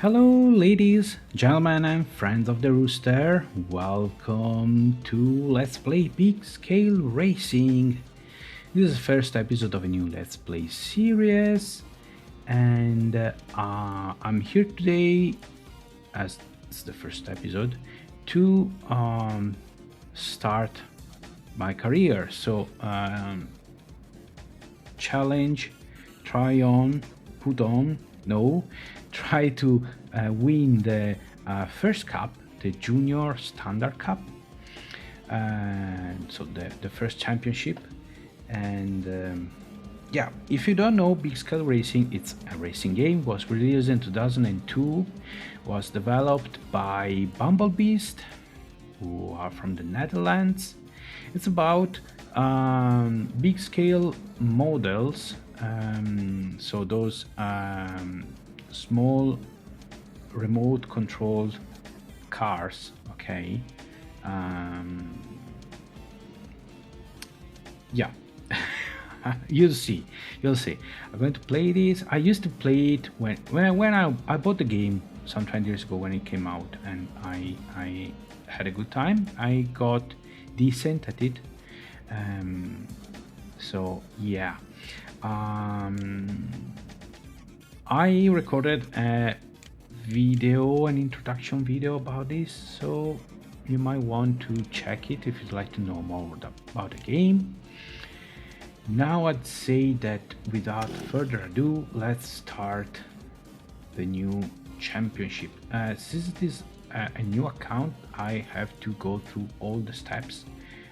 Hello, ladies, gentlemen, and friends of the Rooster. Welcome to Let's Play Big Scale Racing. This is the first episode of a new Let's Play series, and I'm here today, as it's the first episode, to start my career. Challenge, try on, put on, no, try to win the first cup, the Junior Standard Cup, so the first championship. And yeah, if you don't know, Big Scale Racing, it's a racing game, was released in 2002, was developed by Bumblebeast, who are from the Netherlands. It's about big scale models, so those small remote controlled cars, okay. Yeah. you'll see I'm going to play this. I used to play it when I bought the game some 20 years ago when it came out, and I had a good time. I got decent at it. So yeah, I recorded a video, an introduction video about this, so you might want to check it if you'd like to know more about the game. Now I'd say that without further ado, let's start the new championship. Since it is a new account, I have to go through all the steps,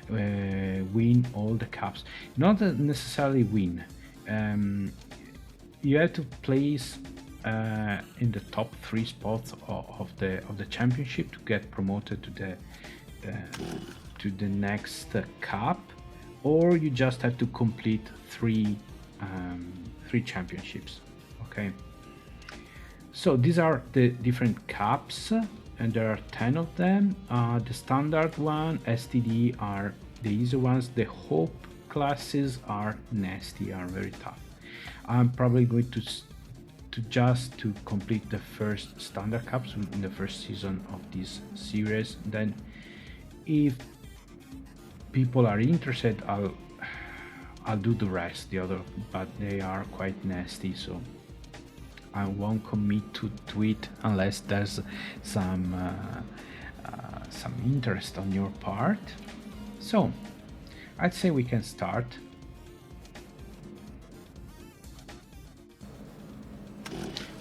win all the cups. Not necessarily win. You have to place in the top 3 spots of the championship to get promoted to the next cup, or you just have to complete three championships. Okay. So these are the different cups, and there are 10 of them. The standard one, STD, are the easy ones. The hope classes are nasty, are very tough. I'm probably going to just to complete the first standard cups in the first season of this series. Then if people are interested, I'll do the rest, the other, but they are quite nasty, so I won't commit to it unless there's some interest on your part. So I'd say we can start.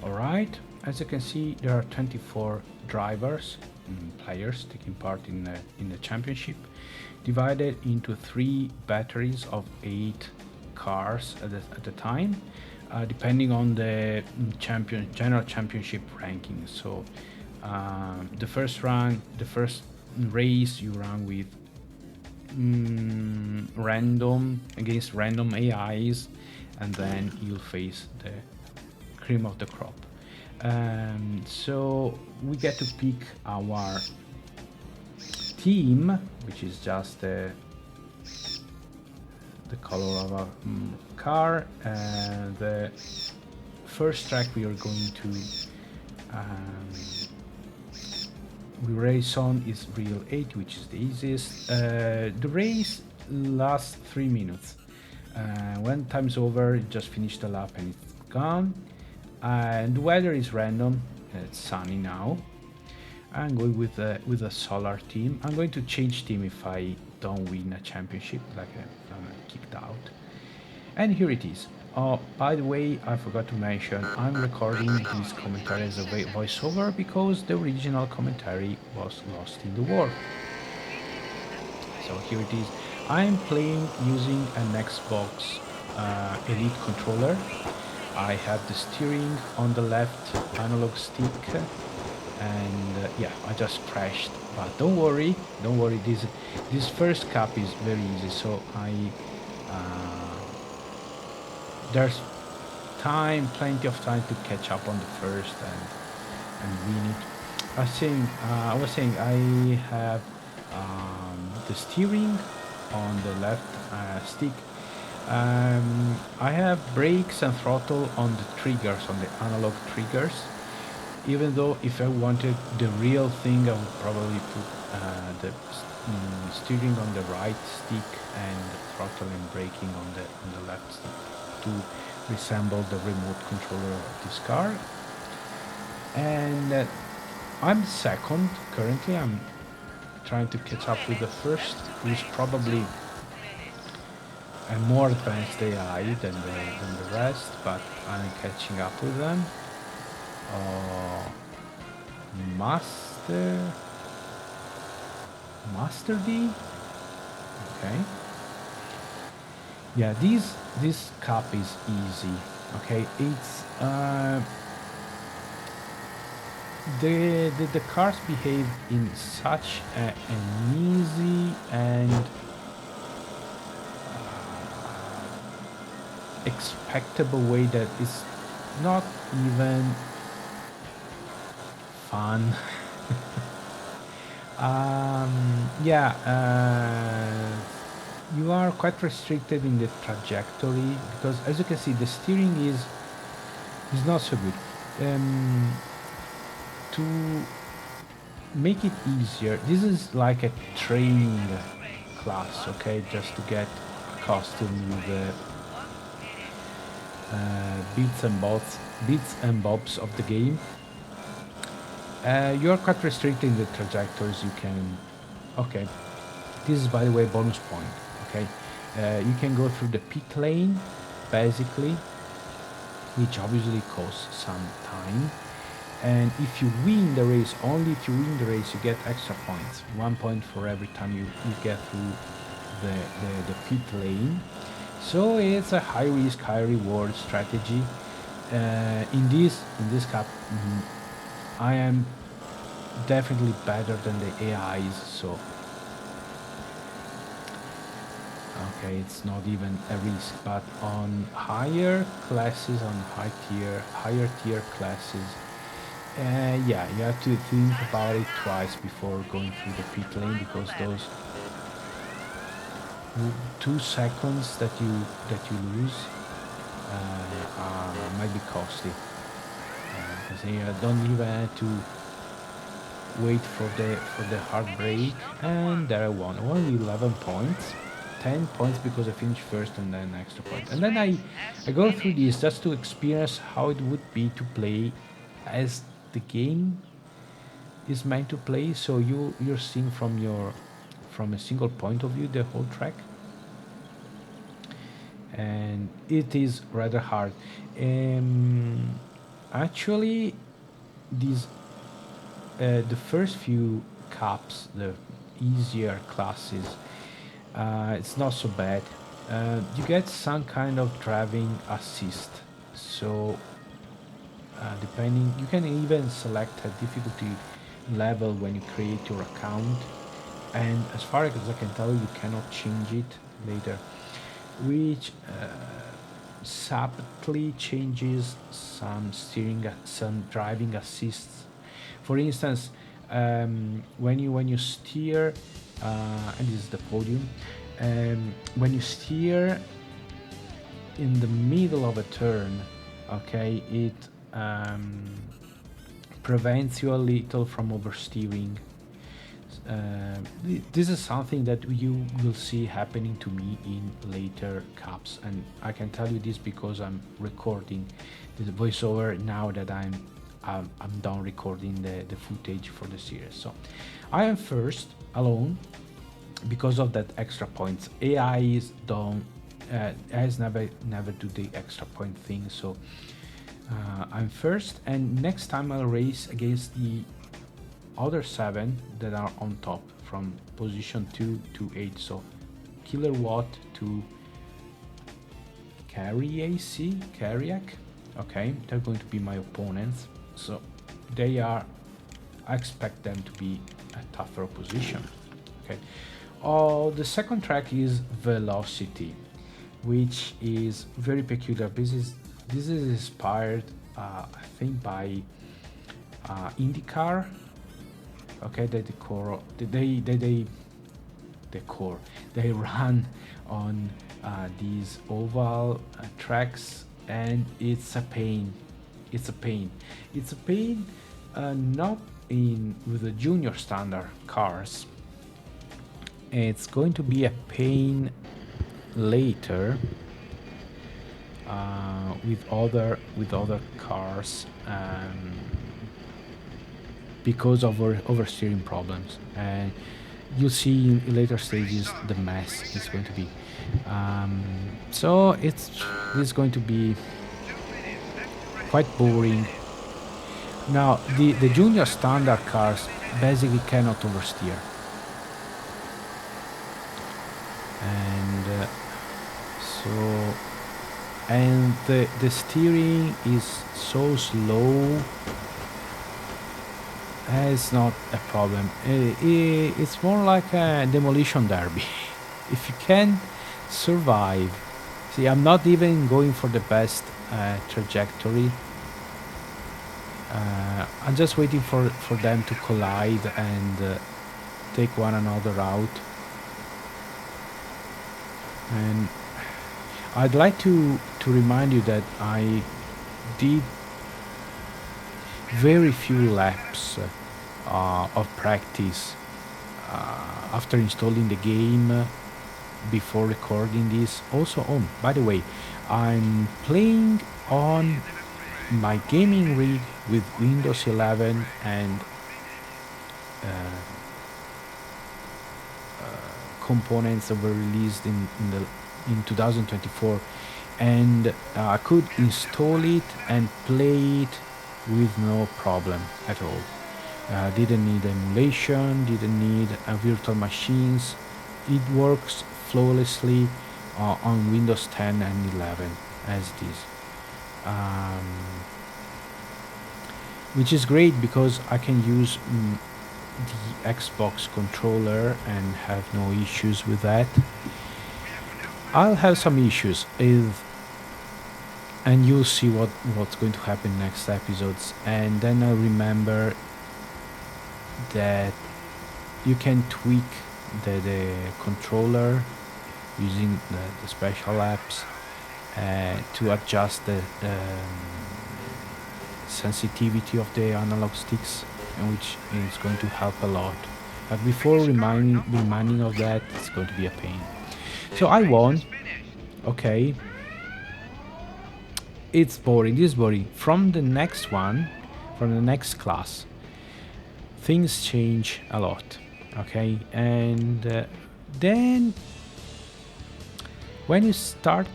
Alright, as you can see, there are 24 drivers, players taking part in the championship, divided into 3 batteries of 8 cars at the time, depending on the general championship ranking. So the first race you run with random AIs, and then you'll face the cream of the crop. So we get to pick our team, which is just the color of our car. The first track we are going to we race on is Real 8, which is the easiest. The race lasts 3 minutes. When time's over, you just finish the lap and it's gone. And the weather is random. It's sunny now. I'm going with a solar team. I'm going to change team if I don't win a championship, like I'm kicked out. And here it is. Oh, by the way, I forgot to mention, I'm recording this commentary as a voiceover because the original commentary was lost in the war. So here it is. I'm playing using an Xbox Elite controller. I have the steering on the left analog stick, and yeah, I just crashed, but don't worry, this first cup is very easy, so there's plenty of time to catch up on the first and win it. I was saying I have the steering on the left stick. I have brakes and throttle on the triggers, on the analog triggers. even though if I wanted the real thing, I would probably put the steering on the right stick and the throttle and braking on the left stick to resemble the remote controller of this car. And I'm second currently. I'm trying to catch up with the first, who's probably a more advanced AI than the rest, but I'm catching up with them. Master D. Okay. Yeah, this cup is easy. Okay, it's the cars behave in such an easy and expectable way that it's not even fun. Yeah, you are quite restricted in the trajectory because, as you can see, the steering is not so good. To make it easier, this is like a training class, okay, just to get accustomed with the bits and bobs of the game. You are quite restricted in the trajectories you can. Okay, this is, by the way, bonus point. Okay, you can go through the pit lane basically, which obviously costs some time. And if you win the race, only if you win the race, you get extra points. 1 point for every time you get through the pit lane. So it's a high risk, high reward strategy. In this cup, I am definitely better than the AIs. So okay, it's not even a risk. But on higher classes, on higher tier classes. Yeah, you have to think about it twice before going through the pit lane, because those 2 seconds that you lose might be costly. Because you don't even have to wait for the hard break, and there I won. Only 11 points. 10 points because I finished first, and then extra point. And then I go through this just to experience how it would be to play as the game is meant to play. So you're seeing from a single point of view the whole track, and it is rather hard. Actually, these the first few cups, the easier classes, it's not so bad. You get some kind of driving assist, so depending, you can even select a difficulty level when you create your account, and as far as I can tell, you cannot change it later, which subtly changes some driving assists. For instance, when you steer, and this is the podium, when you steer in the middle of a turn, okay, it prevents you a little from oversteering. This is something that you will see happening to me in later cups, and I can tell you this because I'm recording the voiceover now that I'm done recording the footage for the series. So I am first alone because of that extra points. AIs don't AIs never do the extra point thing. So I'm first, and next time I'll race against the other 7 that are on top from position 2 to 8. So Kilowatt to Carriac. Okay, they're going to be my opponents. So they are, I expect them to be a tougher opposition. Okay. The second track is Velocity, which is very peculiar. This is inspired, I think, by IndyCar. Okay, they run on these oval tracks, and it's a pain. It's a pain Not in with the junior standard cars. It's going to be a pain later with other cars, because of oversteering problems, and you'll see in later stages the mess it's going to be. So it's going to be quite boring. Now the junior standard cars basically cannot oversteer, and so and the steering is so slow. It's not a problem. It's more like a demolition derby. If you can survive, see, I'm not even going for the best trajectory. I'm just waiting for them to collide and take one another out. And I'd like to remind you that I did very few laps of practice after installing the game before recording this. Also, oh, by the way, I'm playing on my gaming rig with Windows 11 and components that were released in 2024, and I could install it and play it with no problem at all. Didn't need emulation, didn't need virtual machines. It works flawlessly on Windows 10 and 11 as it is, which is great because I can use the Xbox controller and have no issues with that. I'll have some issues and you'll see what's going to happen next episodes, and then I'll remember that you can tweak the controller using the special apps to adjust the sensitivity of the analog sticks, and which is going to help a lot. But before reminding of that, it's going to be a pain. So I won. Okay. It's boring. This is boring. From the next class, things change a lot. Okay, and then when you start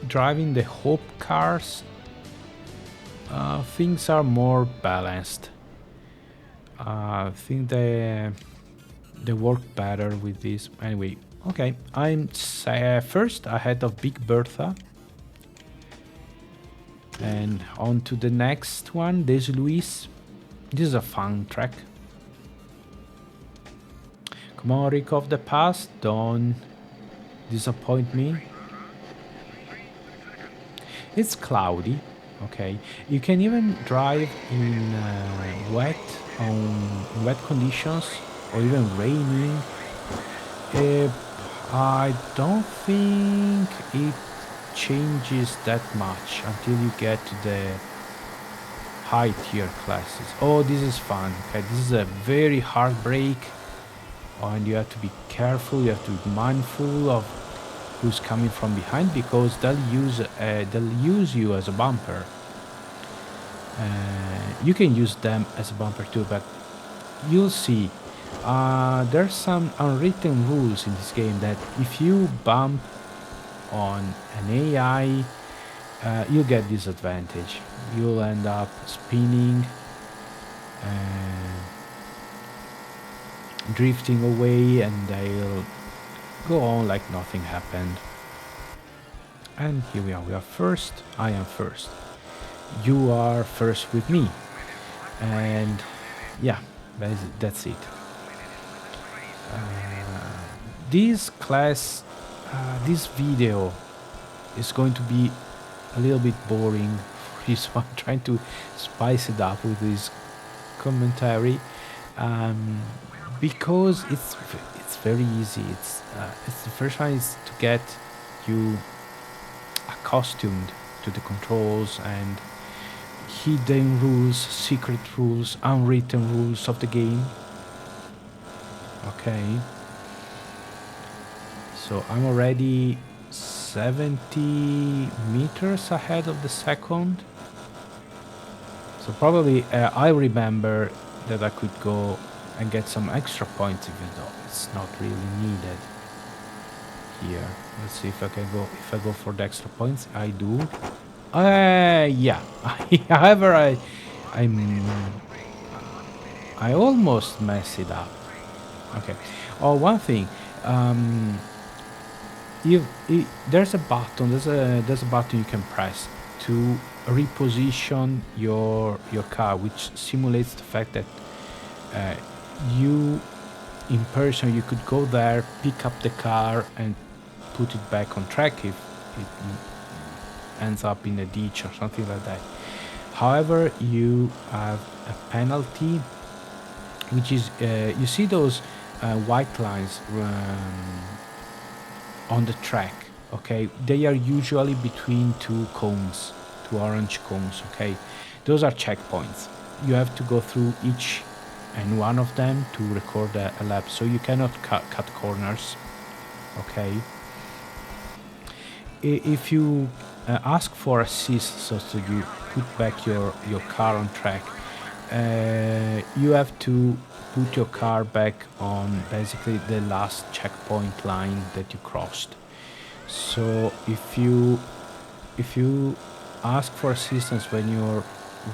driving the Hope cars, things are more balanced. I think they work better with this. Anyway, okay, I'm first ahead of Big Bertha. And on to the next one, Des Luis. This is a fun track. Come on, Rick of the past, don't disappoint me. It's cloudy, okay. You can even drive in wet conditions, or even raining. I don't think it changes that much until you get to the high tier classes. Oh, this is fun. Okay, this is a very hard break, and you have to be careful, you have to be mindful of who's coming from behind, because they'll use you as a bumper. You can use them as a bumper too, but you'll see there's some unwritten rules in this game that if you bump on an AI, you'll get disadvantage. You'll end up spinning and drifting away, and they'll go on like nothing happened. And here we are first. I am first. You are first with me. And yeah, that's it. This video is going to be a little bit boring, so I'm trying to spice it up with this commentary, because it's very easy. It's the first one is to get you accustomed to the controls, and hidden rules, secret rules, unwritten rules of the game. Okay. So I'm already 70 meters ahead of the second. So probably I remember that I could go and get some extra points even though it's not really needed here. Let's see if I can go. If I go for the extra points, I do. Yeah. However, I almost messed it up. Okay. Oh, one thing. There's a button. There's a button you can press to reposition your car, which simulates the fact that you in person you could go there, pick up the car, and put it back on track if it ends up in a ditch or something like that. However, you have a penalty, which is you see those white lines on the track. Okay, they are usually between two cones, two orange cones. Okay, those are checkpoints. You have to go through each and one of them to record a lap, so you cannot cut corners. Okay, if you ask for assist, so you put back your car on track, you have to put your car back on basically the last checkpoint line that you crossed. So if you ask for assistance when you're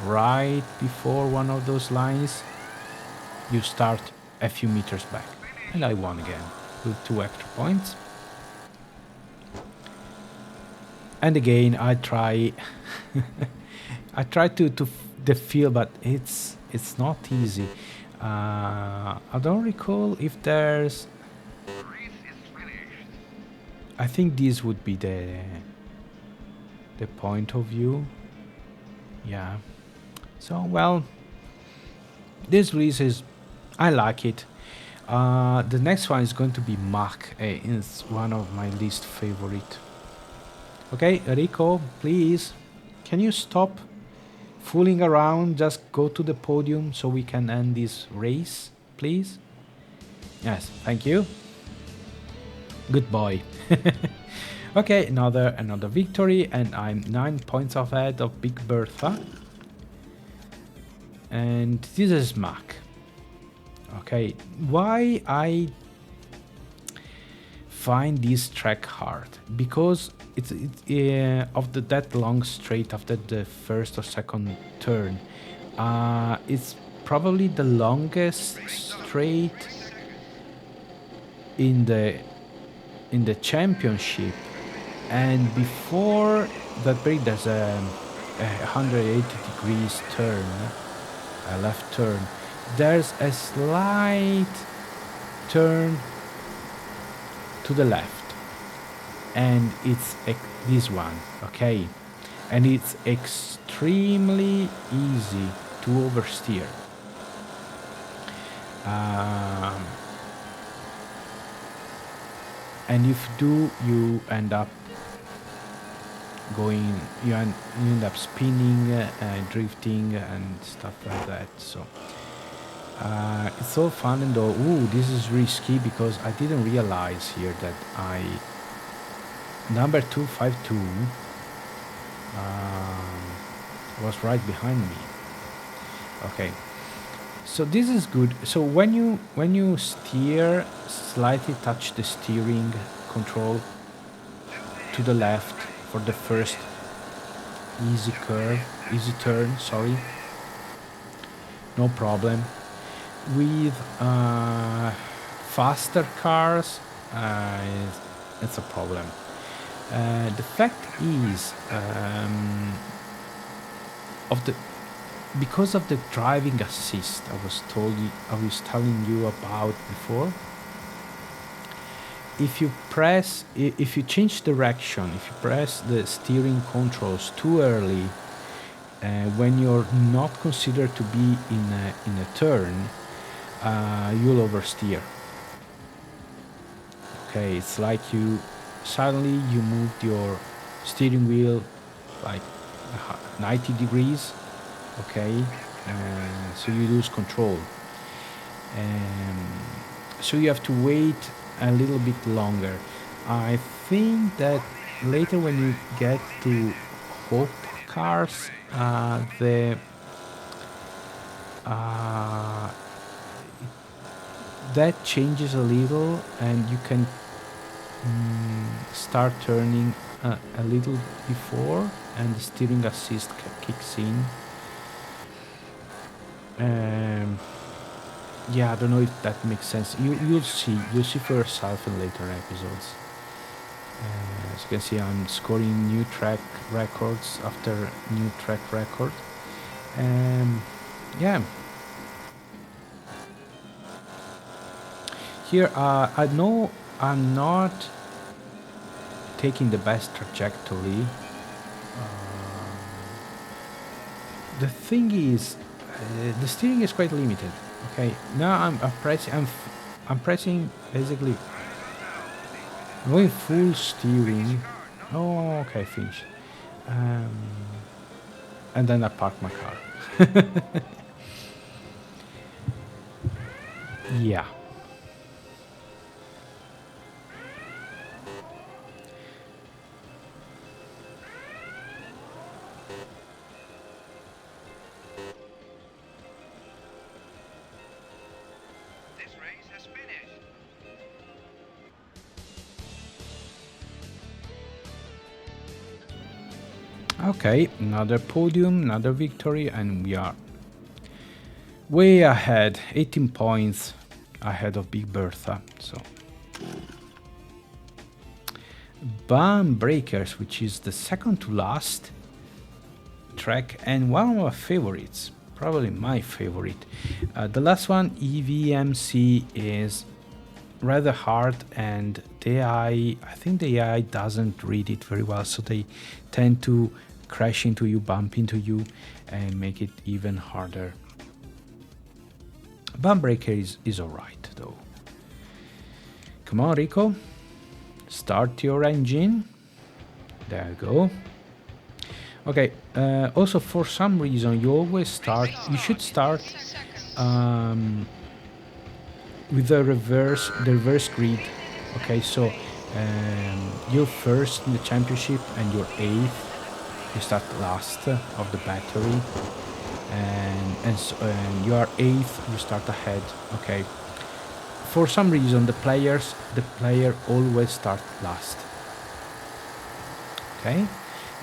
right before one of those lines, you start a few meters back. And I won again with 2 extra points. And again, I try to the feel, but it's not easy. I don't recall if there's. I think this would be the point of view. Yeah. So well, this race is. I like it. The next one is going to be Mach. It's one of my least favorite. Okay, Rico, please, can you stop fooling around? Just go to the podium so we can end this race, please. Yes, thank you. Good boy. Okay, another victory, and I'm 9 points ahead of Big Bertha. And this is Mach. Okay, why I find this track hard? Because it's of that long straight after the first or second turn. It's probably the longest straight in the championship, and before that break there's a 180 degrees turn, a left turn. There's a slight turn to the left, and it's this one, okay, and it's extremely easy to oversteer. And if you end up going, you end up spinning, drifting and stuff like that. So it's all fun and all. Ooh, this is risky because I didn't realize here that number 252 was right behind me. Okay, so this is good. So when you steer, slightly touch the steering control to the left for the first easy turn, sorry, no problem. With faster cars, it's a problem. The fact is, because of the driving assist I was telling you about before. If you change direction, if you press the steering controls too early, when you're not considered to be in a turn, you'll oversteer. Okay, it's like suddenly you moved your steering wheel like 90 degrees, okay? So you lose control. So you have to wait a little bit longer. I think that later when you get to hope cars, uh, that changes a little, and you can start turning a little before, and the steering assist kicks in. Um, yeah, I don't know if that makes sense. You'll see for yourself in later episodes. As you can see, I'm scoring new track records after new track record. Yeah. Here, I know I'm not taking the best trajectory. The thing is, the steering is quite limited. Okay, now I'm pressing basically. I'm going full steering. Oh, okay, finish. Um, and then I park my car. Yeah. Okay, another podium, another victory, and we are way ahead, 18 points ahead of Big Bertha. So, Bum Breakers, which is the second to last track and one of my favorites, probably my favorite. The last one, EVMC, is rather hard, and I think the AI doesn't read it very well, so they tend to crash into you, bump into you, and make it even harder. Bumbreaker is alright though. Come on, Rico, start your engine. There you go. Okay, also for some reason you should start with the reverse grid. Okay, so you're first in the championship and you're 8th. You start last of the battery, and you are 8th. You start ahead. Okay. For some reason, the player always start last. Okay.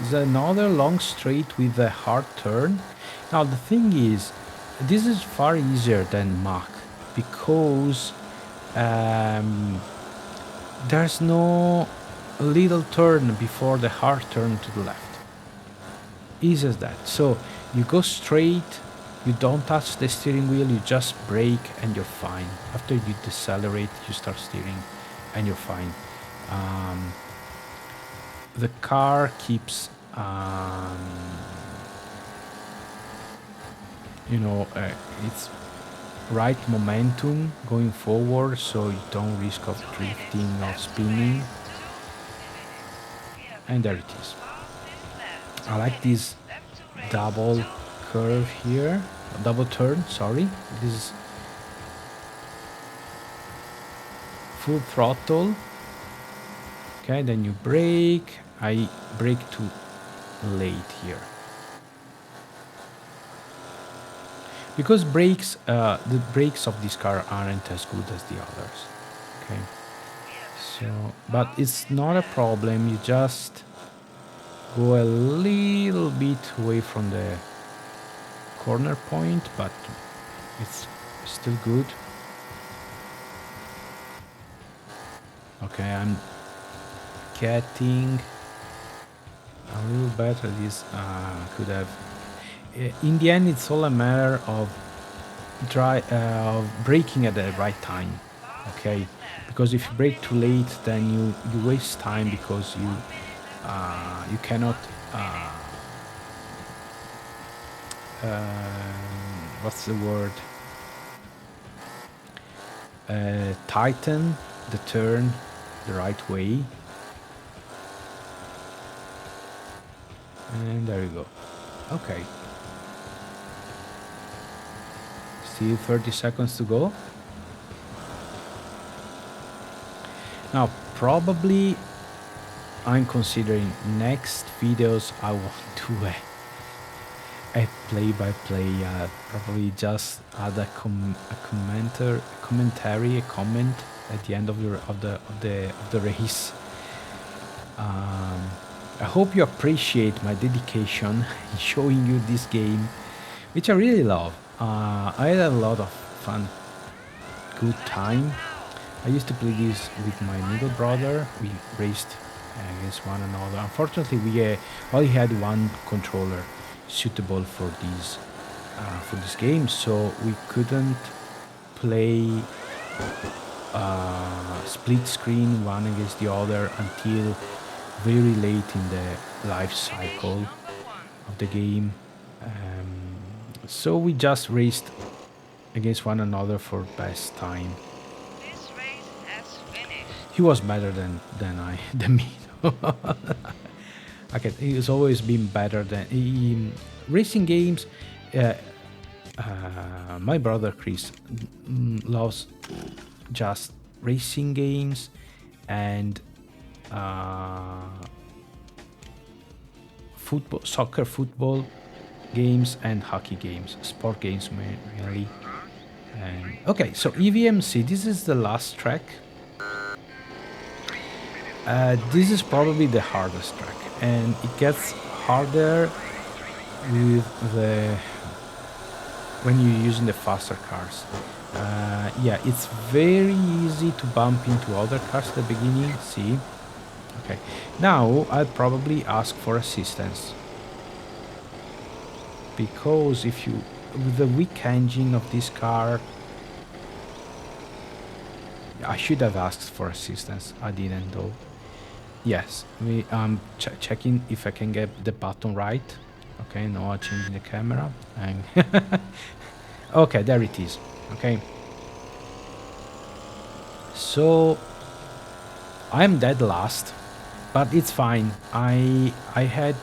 It's another long straight with a hard turn. Now the thing is, this is far easier than Mach because there's no little turn before the hard turn to the left. Easy as that. So you go straight, you don't touch the steering wheel, you just brake and you're fine. After you decelerate, you start steering and you're fine. The car keeps it's right momentum going forward, so you don't risk of drifting or spinning. And there it is. I like this double curve here, double turn, sorry. This is full throttle. Okay, then you brake. I brake too late here. Because the brakes of this car aren't as good as the others. Okay, so, but it's not a problem, you just go a little bit away from the corner point, but it's still good. Okay, I'm getting a little better. This could have. In the end, it's all a matter of braking at the right time. Okay, because if you brake too late, then you waste time because you cannot. What's the word? Tighten the turn the right way. And there you go. Okay. Still 30 seconds to go. Now, probably I'm considering next videos I will do a play-by-play, probably just add a commentary, a comment at the end of the race. I hope you appreciate my dedication in showing you this game, which I really love. I had a lot of fun, good time. I used to play this with my middle brother. We raced against one another. Unfortunately, we only had one controller suitable for this game, so we couldn't play split screen one against the other until very late in the life cycle of the game. So we just raced against one another for best time. He was better than me. Okay, he's always been better than racing games. My brother Chris loves just racing games and football games and hockey games, sport games mainly. And okay, so EVMC, this is the last track. This is probably the hardest track, and it gets harder with when you're using the faster cars. Yeah, it's very easy to bump into other cars at the beginning. See, okay. Now I'd probably ask for assistance, because if you with the weak engine of this car, I should have asked for assistance. I didn't though. Yes, I'm checking if I can get the button right. Okay, no, I'm changing the camera. And okay, there it is. Okay. So I'm dead last, but it's fine. I had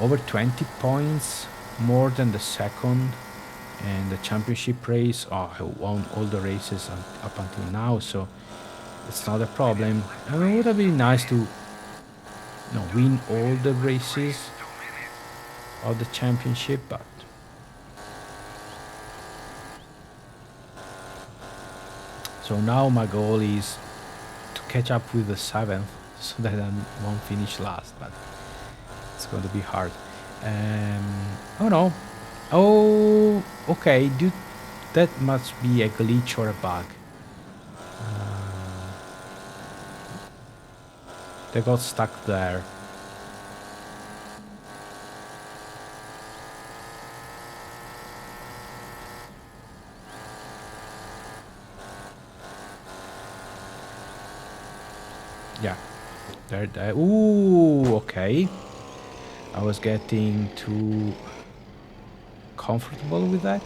over 20 points more than the second and the championship race. Oh, I won all the races up until now, so it's not a problem. I mean, it would have been nice to win all the races of the championship, but so now my goal is to catch up with the 7th so that I won't finish last, but it's going to be hard. Oh no. Oh, okay, that must be a glitch or a bug. They got stuck there. Yeah. There. Ooh, okay. I was getting too comfortable with that.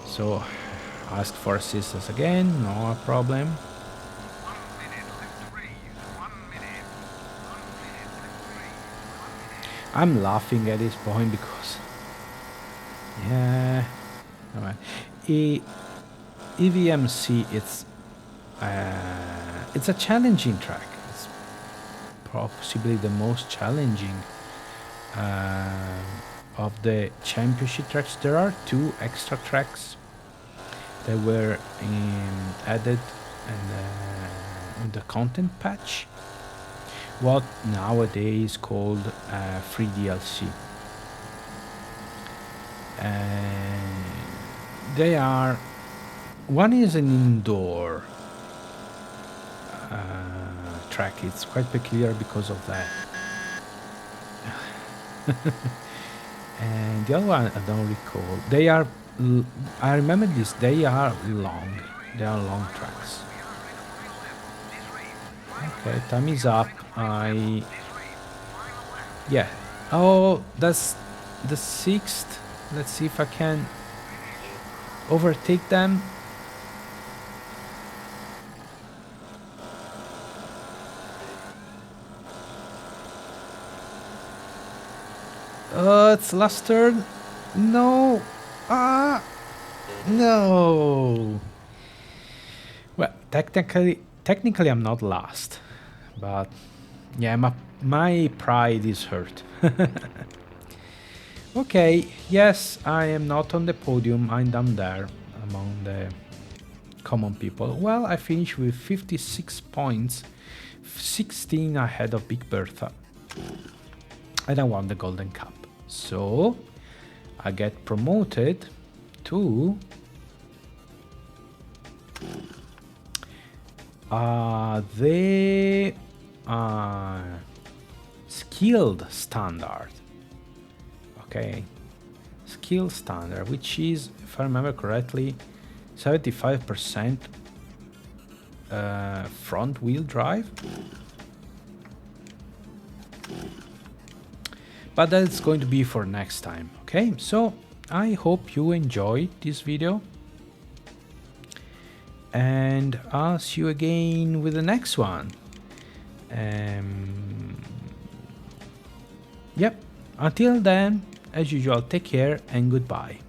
So ask for assistance again, no problem. I'm laughing at this point because yeah, EVMC, it's a challenging track. It's possibly the most challenging of the championship tracks. There are 2 extra tracks that were added in the content patch, what nowadays called free DLC. They are, one is an indoor track. It's quite peculiar because of that. And the other one I don't recall. They are, I remember this, they are long. They are long tracks. Okay, time is up. Yeah. Oh, that's the 6th. Let's see if I can overtake them. It's last turn. No. Ah, no. Well, technically I'm not last, but yeah, my pride is hurt. Okay, yes, I am not on the podium. I'm down there among the common people. Well, I finished with 56 points, 16 ahead of Big Bertha, and I won the Golden Cup. So I get promoted to the skilled standard. Okay, skill standard, which is, if I remember correctly, 75% front wheel drive. But that's going to be for next time. Okay, so I hope you enjoyed this video, and I'll see you again with the next one. Yep, until then, as usual, take care and goodbye.